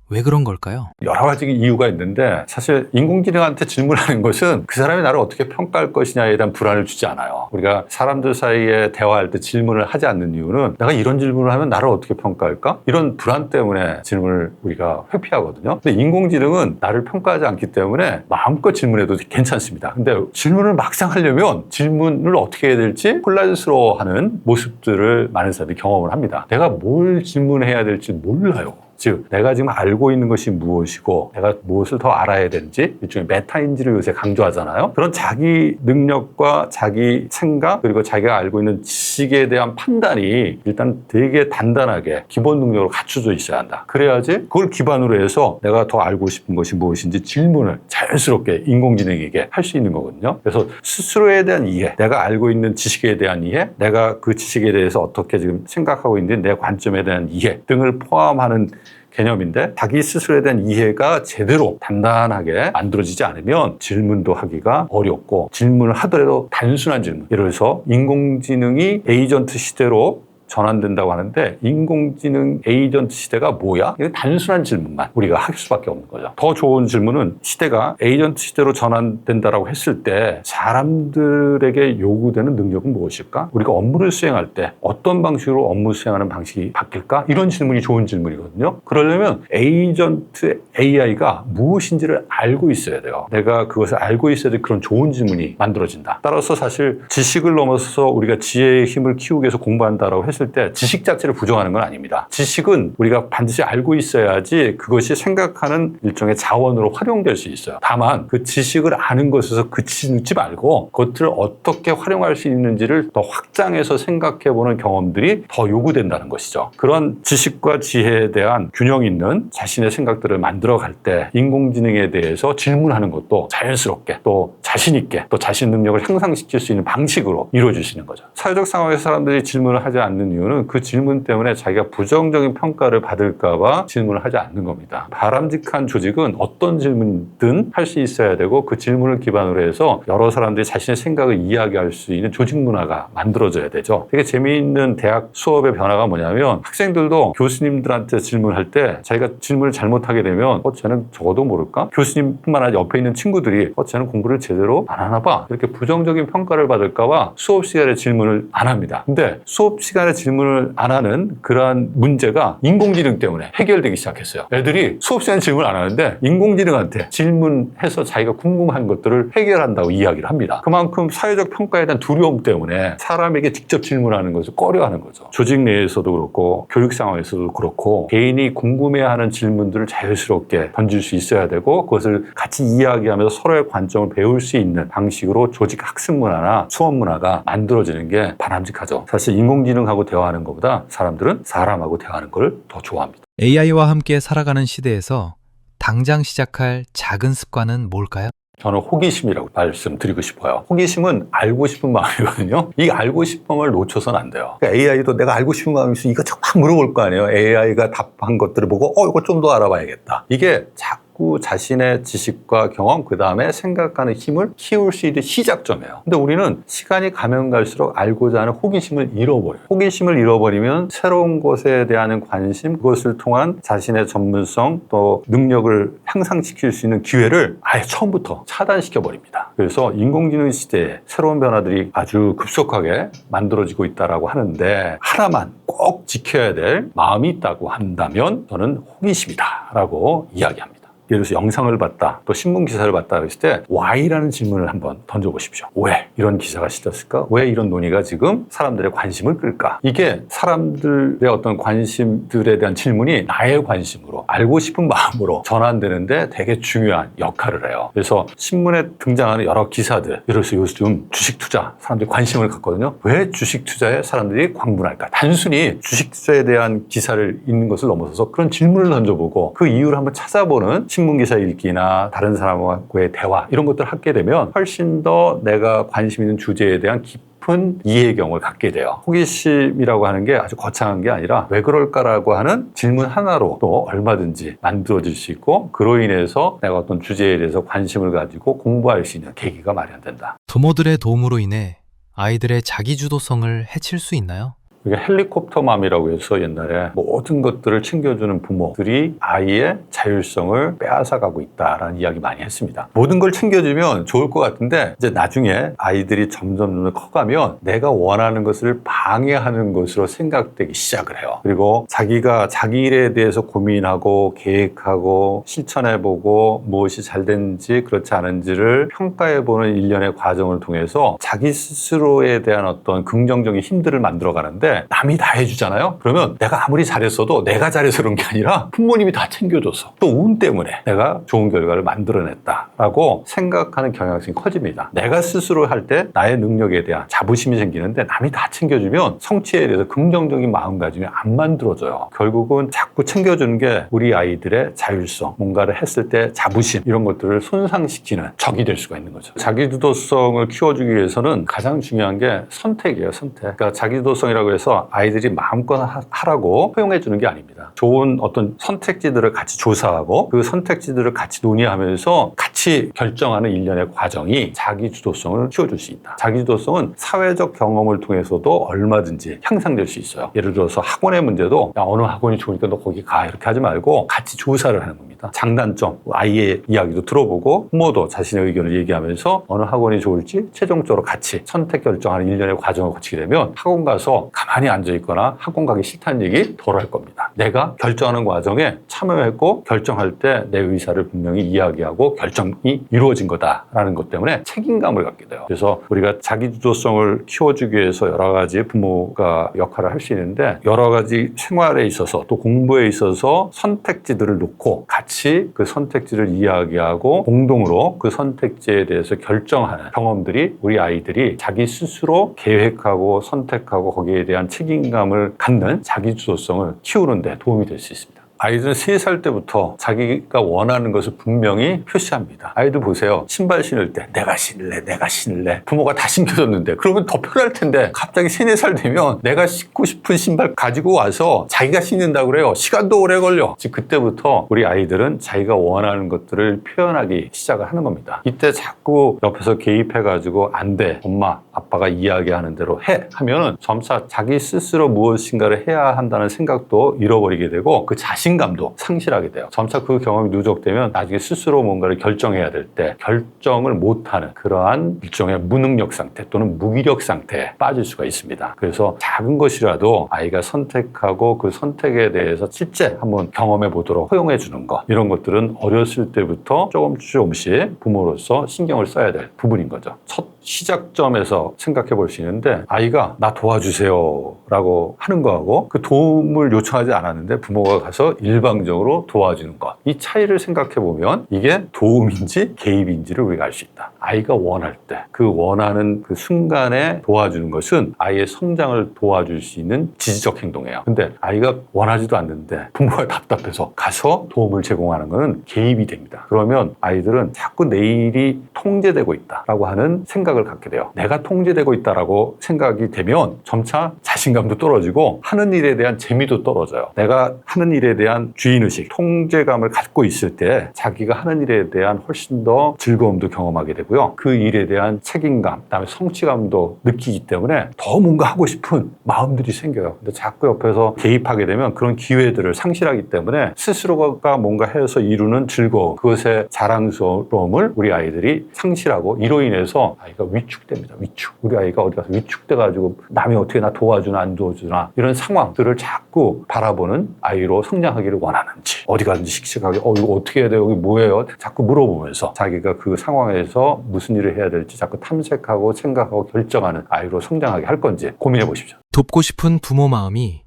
왜 그런 걸까요? 여러 가지 이유가 있는데 사실 인공지능한테 질문하는 것은 그 사람이 나를 어떻게 평가할 것이냐에 대한 불안을 주지 않아요. 우리가 사람들 사이에 대화할 때 질문을 하지 않는 이유는 내가 이런 질문을 하면 나를 어떻게 평가할까? 이런 불안 때문에 질문을 우리가 회피하거든요. 근데 인공지능은 나를 평가하지 않기 때문에 마음껏 질문해도 괜찮습니다. 근데 질문을 막상 하려면 질문을 어떻게 해야 될지 혼란스러워하는 모습들을 많은 사람들이 경험을 합니다. 내가 뭘 질문해야 될지 몰라요. 즉 내가 지금 알고 있는 것이 무엇이고 내가 무엇을 더 알아야 되는지 일종의 메타인지를 요새 강조하잖아요. 그런 자기 능력과 자기 생각 그리고 자기가 알고 있는 지식에 대한 판단이 일단 되게 단단하게 기본 능력으로 갖춰져 있어야 한다. 그래야지 그걸 기반으로 해서 내가 더 알고 싶은 것이 무엇인지 질문을 자연스럽게 인공지능에게 할 수 있는 거거든요. 그래서 스스로에 대한 이해, 내가 알고 있는 지식에 대한 이해, 내가 그 지식에 대해서 어떻게 지금 생각하고 있는지 내 관점에 대한 이해 등을 포함하는 개념인데 자기 스스로에 대한 이해가 제대로 단단하게 만들어지지 않으면 질문도 하기가 어렵고 질문을 하더라도 단순한 질문 예를 들어서 인공지능이 에이전트 시대로 전환된다고 하는데 인공지능 에이전트 시대가 뭐야? 이건 단순한 질문만 우리가 할 수밖에 없는 거죠. 더 좋은 질문은 시대가 에이전트 시대로 전환된다라고 했을 때 사람들에게 요구되는 능력은 무엇일까? 우리가 업무를 수행할 때 어떤 방식으로 업무 수행하는 방식이 바뀔까? 이런 질문이 좋은 질문이거든요. 그러려면 에이전트 AI가 무엇인지를 알고 있어야 돼요. 내가 그것을 알고 있어야 될 그런 좋은 질문이 만들어진다. 따라서 사실 지식을 넘어서서 우리가 지혜의 힘을 키우기 위해서 공부한다라고 했을 때 지식 자체를 부정하는 건 아닙니다. 지식은 우리가 반드시 알고 있어야지 그것이 생각하는 일종의 자원으로 활용될 수 있어요. 다만 그 지식을 아는 것에서 그치지 말고 그것들을 어떻게 활용할 수 있는지를 더 확장해서 생각해보는 경험들이 더 요구된다는 것이죠. 그런 지식과 지혜에 대한 균형 있는 자신의 생각들을 만들어갈 때 인공지능에 대해서 질문하는 것도 자연스럽게 또 자신 있게 또 자신 능력을 향상시킬 수 있는 방식으로 이루어질 수 있는 거죠. 사회적 상황에서 사람들이 질문을 하지 않는 이유는 그 질문 때문에 자기가 부정적인 평가를 받을까 봐 질문을 하지 않는 겁니다. 바람직한 조직은 어떤 질문든 할 수 있어야 되고 그 질문을 기반으로 해서 여러 사람들이 자신의 생각을 이야기할 수 있는 조직 문화가 만들어져야 되죠. 되게 재미있는 대학 수업의 변화가 뭐냐면 학생들도 교수님들한테 질문할 때 자기가 질문을 잘못하게 되면 쟤는 적어도 모를까? 교수님뿐만 아니라 옆에 있는 친구들이 쟤는 공부를 제대로 안 하나 봐. 이렇게 부정적인 평가를 받을까 봐 수업 시간에 질문을 안 합니다. 근데 수업 시간에 질문을 안 하는 그러한 문제가 인공지능 때문에 해결되기 시작했어요. 애들이 수업 시간에 질문 안 하는데 인공지능한테 질문해서 자기가 궁금한 것들을 해결한다고 이야기를 합니다. 그만큼 사회적 평가에 대한 두려움 때문에 사람에게 직접 질문하는 것을 꺼려하는 거죠. 조직 내에서도 그렇고 교육 상황에서도 그렇고 개인이 궁금해하는 질문들을 자연스럽게 던질 수 있어야 되고 그것을 같이 이야기하면서 서로의 관점을 배울 수 있는 방식으로 조직 학습 문화나 수업 문화가 만들어지는 게 바람직하죠. 사실 인공지능하고 대화하는 것보다 사람들은 사람하고 대화하는 걸 더 좋아합니다. AI와 함께 살아가는 시대에서 당장 시작할 작은 습관은 뭘까요? 저는 호기심이라고 말씀드리고 싶어요. 호기심은 알고 싶은 마음이거든요. 이 알고 싶은 마음을 놓쳐서는 안 돼요. 그러니까 AI도 내가 알고 싶은 마음이 있으면 이것저것 막 물어볼 거 아니에요. AI가 답한 것들을 보고 이거 좀 더 알아봐야겠다. 이게 자꾸 자꾸 자신의 지식과 경험, 그 다음에 생각하는 힘을 키울 수 있는 시작점이에요. 근데 우리는 시간이 가면 갈수록 알고자 하는 호기심을 잃어버려요. 호기심을 잃어버리면 새로운 것에 대한 관심, 그것을 통한 자신의 전문성 또 능력을 향상시킬 수 있는 기회를 아예 처음부터 차단시켜버립니다. 그래서 인공지능 시대에 새로운 변화들이 아주 급속하게 만들어지고 있다고 하는데 하나만 꼭 지켜야 될 마음이 있다고 한다면 저는 호기심이다라고 이야기합니다. 예를 들어서 영상을 봤다, 또 신문 기사를 봤다 그랬을 때 Why라는 질문을 한번 던져보십시오. 왜 이런 기사가 실렸을까? 왜 이런 논의가 지금 사람들의 관심을 끌까? 이게 사람들의 어떤 관심들에 대한 질문이 나의 관심으로, 알고 싶은 마음으로 전환되는데 되게 중요한 역할을 해요. 그래서 신문에 등장하는 여러 기사들, 예를 들어서 요즘 주식 투자 사람들이 관심을 갖거든요. 왜 주식 투자에 사람들이 광분할까? 단순히 주식 투자에 대한 기사를 읽는 것을 넘어서서 그런 질문을 던져보고 그 이유를 한번 찾아보는 신문기사 읽기나 다른 사람과의 대화 이런 것들을 하게 되면 훨씬 더 내가 관심 있는 주제에 대한 깊은 이해경을 갖게 돼요. 호기심이라고 하는 게 아주 거창한 게 아니라 왜 그럴까라고 하는 질문 하나로 또 얼마든지 만들어질 수 있고 그로 인해서 내가 어떤 주제에 대해서 관심을 가지고 공부할 수 있는 계기가 마련된다. 부모들의 도움으로 인해 아이들의 자기주도성을 해칠 수 있나요? 이게 헬리콥터맘이라고 해서 옛날에 모든 것들을 챙겨주는 부모들이 아이의 자율성을 빼앗아가고 있다라는 이야기 많이 했습니다. 모든 걸 챙겨주면 좋을 것 같은데 이제 나중에 아이들이 점점 커가면 내가 원하는 것을 방해하는 것으로 생각되기 시작을 해요. 그리고 자기가 자기 일에 대해서 고민하고 계획하고 실천해보고 무엇이 잘 됐는지 그렇지 않은지를 평가해보는 일련의 과정을 통해서 자기 스스로에 대한 어떤 긍정적인 힘들을 만들어가는데 남이 다 해주잖아요. 그러면 내가 아무리 잘했어도 내가 잘해서 그런 게 아니라 부모님이 다 챙겨줘서 또 운 때문에 내가 좋은 결과를 만들어냈다라고 생각하는 경향성이 커집니다. 내가 스스로 할 때 나의 능력에 대한 자부심이 생기는데 남이 다 챙겨주면 성취에 대해서 긍정적인 마음가짐이 안 만들어져요. 결국은 자꾸 챙겨주는 게 우리 아이들의 자율성, 뭔가를 했을 때 자부심 이런 것들을 손상시키는 적이 될 수가 있는 거죠. 자기주도성을 키워주기 위해서는 가장 중요한 게 선택이에요. 선택. 그러니까 자기주도성이라고 해서 아이들이 마음껏 하라고 허용해 주는 게 아닙니다. 좋은 어떤 선택지들을 같이 조사하고 그 선택지들을 같이 논의하면서 같이 결정하는 일련의 과정이 자기주도성을 키워줄 수 있다. 자기주도성은 사회적 경험을 통해서도 얼마든지 향상될 수 있어요. 예를 들어서 학원의 문제도 야, 어느 학원이 좋으니까 너 거기 가 이렇게 하지 말고 같이 조사를 하는 겁니다. 장단점, 아이의 이야기도 들어보고 부모도 자신의 의견을 얘기하면서 어느 학원이 좋을지 최종적으로 같이 선택 결정하는 일련의 과정을 거치게 되면 학원 가서 가만히 앉아있거나 학원 가기 싫다는 얘기 덜 할 겁니다. 내가 결정하는 과정에 참여했고 결정할 때 내 의사를 분명히 이야기하고 결정이 이루어진 거다라는 것 때문에 책임감을 갖게 돼요. 그래서 우리가 자기주도성을 키워주기 위해서 여러 가지 부모가 역할을 할 수 있는데 여러 가지 생활에 있어서 또 공부에 있어서 선택지들을 놓고 같이 그 선택지를 이야기하고 공동으로 그 선택지에 대해서 결정하는 경험들이 우리 아이들이 자기 스스로 계획하고 선택하고 거기에 대한 책임감을 갖는 자기주도성을 키우는 데 도움이 될 수 있습니다. 아이들은 3살 때부터 자기가 원하는 것을 분명히 표시합니다. 아이들 보세요. 신발 신을 때 내가 신을래. 부모가 다 신겨줬는데 그러면 더 편할 텐데 갑자기 3, 4살 되면 내가 신고 싶은 신발 가지고 와서 자기가 신는다고 그래요. 시간도 오래 걸려. 즉 그때부터 우리 아이들은 자기가 원하는 것들을 표현하기 시작을 하는 겁니다. 이때 자꾸 옆에서 개입해가지고 안 돼. 엄마, 아빠가 이야기하는 대로 해. 하면은 점차 자기 스스로 무엇인가를 해야 한다는 생각도 잃어버리게 되고 그 자신감도 상실하게 돼요. 점차 그 경험이 누적되면 나중에 스스로 뭔가를 결정해야 될 때 결정을 못하는 그러한 일종의 무능력 상태 또는 무기력 상태에 빠질 수가 있습니다. 그래서 작은 것이라도 아이가 선택하고 그 선택에 대해서 실제 한번 경험해 보도록 허용해 주는 것, 이런 것들은 어렸을 때부터 조금씩 부모로서 신경을 써야 될 부분인 거죠. 첫 시작점에서 생각해 볼 수 있는데 아이가 나 도와주세요 라고 하는 거하고 그 도움을 요청하지 않았는데 부모가 가서 일방적으로 도와주는 것, 이 차이를 생각해 보면 이게 도움인지 개입인지를 우리가 알 수 있다. 아이가 원할 때 그 원하는 그 순간에 도와주는 것은 아이의 성장을 도와줄 수 있는 지지적 행동이에요. 근데 아이가 원하지도 않는데 부모가 답답해서 가서 도움을 제공하는 것은 개입이 됩니다. 그러면 아이들은 자꾸 내 일이 통제되고 있다라고 하는 생각을 갖게 돼요. 내가 통제되고 있다라고 생각이 되면 점차 자신 자신감도 떨어지고 하는 일에 대한 재미도 떨어져요. 내가 하는 일에 대한 주인의식, 통제감을 갖고 있을 때 자기가 하는 일에 대한 훨씬 더 즐거움도 경험하게 되고요. 그 일에 대한 책임감, 그다음에 성취감도 느끼기 때문에 더 뭔가 하고 싶은 마음들이 생겨요. 근데 자꾸 옆에서 개입하게 되면 그런 기회들을 상실하기 때문에 스스로가 뭔가 해서 이루는 즐거움, 그것의 자랑스러움을 우리 아이들이 상실하고 이로 인해서 아이가 위축됩니다. 위축. 우리 아이가 어디 가서 위축돼가지고 남이 어떻게 나 도와주나 안 도와주나 이런 상황들을 자꾸 바라보는 아이로 성장하기를 원하는지, 어디 가든지 씩씩하게 이거 어떻게 해야 돼요? 여기 뭐예요? 자꾸 물어보면서 자기가 그 상황에서 무슨 일을 해야 될지 자꾸 탐색하고 생각하고 결정하는 아이로 성장하게 할 건지 고민해 보십시오. 돕고 싶은 부모 마음이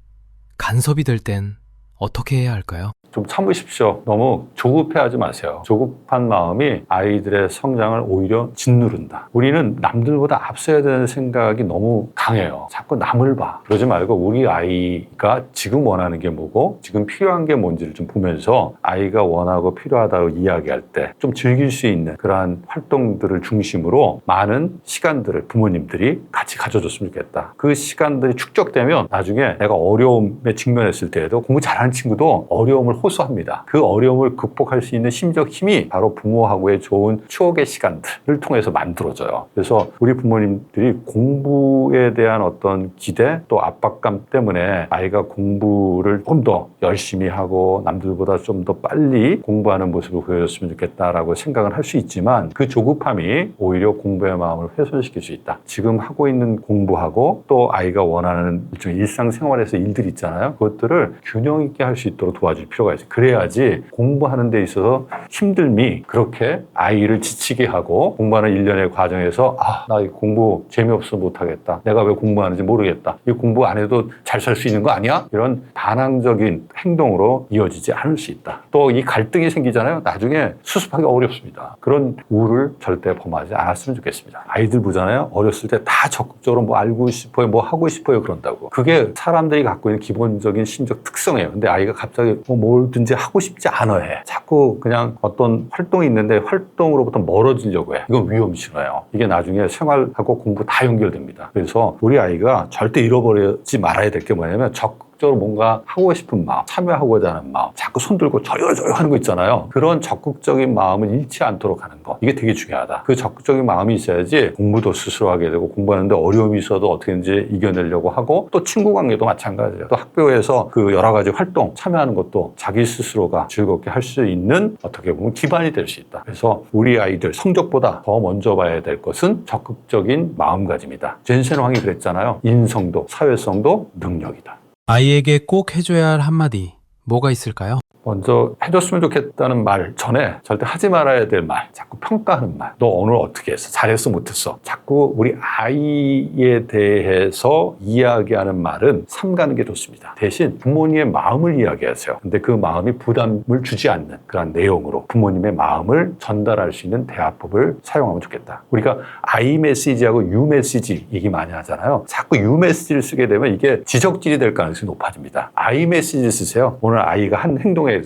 간섭이 될 땐 어떻게 해야 할까요? 좀 참으십시오. 너무 조급해하지 마세요. 조급한 마음이 아이들의 성장을 오히려 짓누른다. 우리는 남들보다 앞서야 되는 생각이 너무 강해요. 자꾸 남을 봐. 그러지 말고 우리 아이가 지금 원하는 게 뭐고 지금 필요한 게 뭔지를 좀 보면서 아이가 원하고 필요하다고 이야기할 때 좀 즐길 수 있는 그러한 활동들을 중심으로 많은 시간들을 부모님들이 같이 가져줬으면 좋겠다. 그 시간들이 축적되면 나중에 내가 어려움에 직면했을 때에도 공부 잘하는 친구도 어려움을 호소합니다. 그 어려움을 극복할 수 있는 심적 힘이 바로 부모하고의 좋은 추억의 시간들을 통해서 만들어져요. 그래서 우리 부모님들이 공부에 대한 어떤 기대 또 압박감 때문에 아이가 공부를 좀 더 열심히 하고 남들보다 좀 더 빨리 공부하는 모습을 보여줬으면 좋겠다라고 생각을 할 수 있지만 그 조급함이 오히려 공부의 마음을 훼손시킬 수 있다. 지금 하고 있는 공부하고 또 아이가 원하는 일종의 일상생활에서 일들이 있잖아요. 그것들을 균형 있게 할 수 있도록 도와줄 필요가 있어요. 그래야지 공부하는 데 있어서 힘듦이 그렇게 아이를 지치게 하고 공부하는 일련의 과정에서 나 이 공부 재미없어 못하겠다. 내가 왜 공부하는지 모르겠다. 이 공부 안 해도 잘 살 수 있는 거 아니야? 이런 반항적인 행동으로 이어지지 않을 수 있다. 또 이 갈등이 생기잖아요. 나중에 수습하기 어렵습니다. 그런 우를 절대 범하지 않았으면 좋겠습니다. 아이들 보잖아요. 어렸을 때 다 적극적으로 뭐 알고 싶어요, 뭐 하고 싶어요 그런다고. 그게 사람들이 갖고 있는 기본적인 심적 특성이에요. 근데 아이가 갑자기 뭐든지 하고 싶지 않아 해. 자꾸 그냥 어떤 활동이 있는데 활동으로부터 멀어지려고 해. 이건 위험 신호예요. 이게 나중에 생활하고 공부 다 연결됩니다. 그래서 우리 아이가 절대 잃어버리지 말아야 될 게 뭐냐면 적극적으로 뭔가 하고 싶은 마음, 참여하고자 하는 마음, 자꾸 손들고 저요 하는 거 있잖아요. 그런 적극적인 마음을 잃지 않도록 하는 거. 이게 되게 중요하다. 그 적극적인 마음이 있어야지 공부도 스스로 하게 되고 공부하는데 어려움이 있어도 어떻게든지 이겨내려고 하고 또 친구 관계도 마찬가지예요. 또 학교에서 그 여러 가지 활동 참여하는 것도 자기 스스로가 즐겁게 할 수 있는 어떻게 보면 기반이 될 수 있다. 그래서 우리 아이들 성적보다 더 먼저 봐야 될 것은 적극적인 마음가짐이다. 젠센 황이 그랬잖아요. 인성도 사회성도 능력이다. 아이에게 꼭 해줘야 할 한마디 뭐가 있을까요? 먼저 해줬으면 좋겠다는 말 전에 절대 하지 말아야 될 말, 자꾸 평가하는 말. 너 오늘 어떻게 했어? 잘했어? 못했어? 자꾸 우리 아이에 대해서 이야기하는 말은 삼가는 게 좋습니다. 대신 부모님의 마음을 이야기하세요. 근데 그 마음이 부담을 주지 않는 그런 내용으로 부모님의 마음을 전달할 수 있는 대화법을 사용하면 좋겠다. 우리가 I 메시지하고 U 메시지 얘기 많이 하잖아요. 자꾸 U 메시지를 쓰게 되면 이게 지적질이 될 가능성이 높아집니다. I 메시지 쓰세요. 오늘 아이가 한 행동에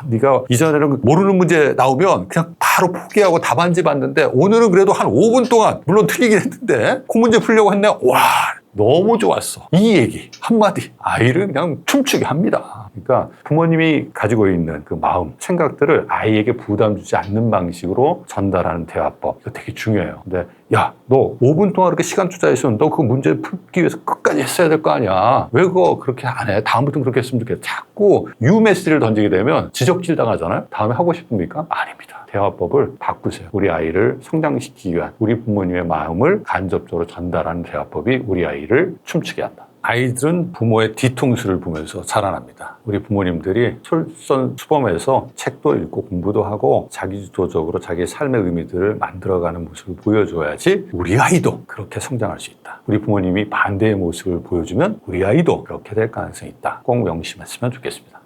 네가 이전에는 모르는 문제 나오면 그냥 바로 포기하고 답안지 봤는데 오늘은 그래도 한 5분 동안 물론 틀리긴 했는데 그 문제 풀려고 했네. 와 너무 좋았어. 이 얘기 한마디 아이를 그냥 춤추게 합니다. 그러니까 부모님이 가지고 있는 그 마음, 생각들을 아이에게 부담 주지 않는 방식으로 전달하는 대화법 이거 되게 중요해요. 근데 야, 너 5분 동안 그렇게 시간 투자했으면 너 그 문제 풀기 위해서 끝까지 했어야 될 거 아니야. 왜 그거 그렇게 안 해? 다음부터는 그렇게 했으면 좋겠어. 자꾸 U 메시지를 던지게 되면 지적질 당하잖아요. 다음에 하고 싶습니까? 아닙니다. 대화법을 바꾸세요. 우리 아이를 성장시키기 위한 우리 부모님의 마음을 간접적으로 전달하는 대화법이 우리 아이를 춤추게 한다. 아이들은 부모의 뒤통수를 보면서 자라납니다. 우리 부모님들이 솔선수범해서 책도 읽고 공부도 하고 자기주도적으로 자기의 삶의 의미들을 만들어가는 모습을 보여줘야지 우리 아이도 그렇게 성장할 수 있다. 우리 부모님이 반대의 모습을 보여주면 우리 아이도 그렇게 될 가능성이 있다. 꼭 명심했으면 좋겠습니다.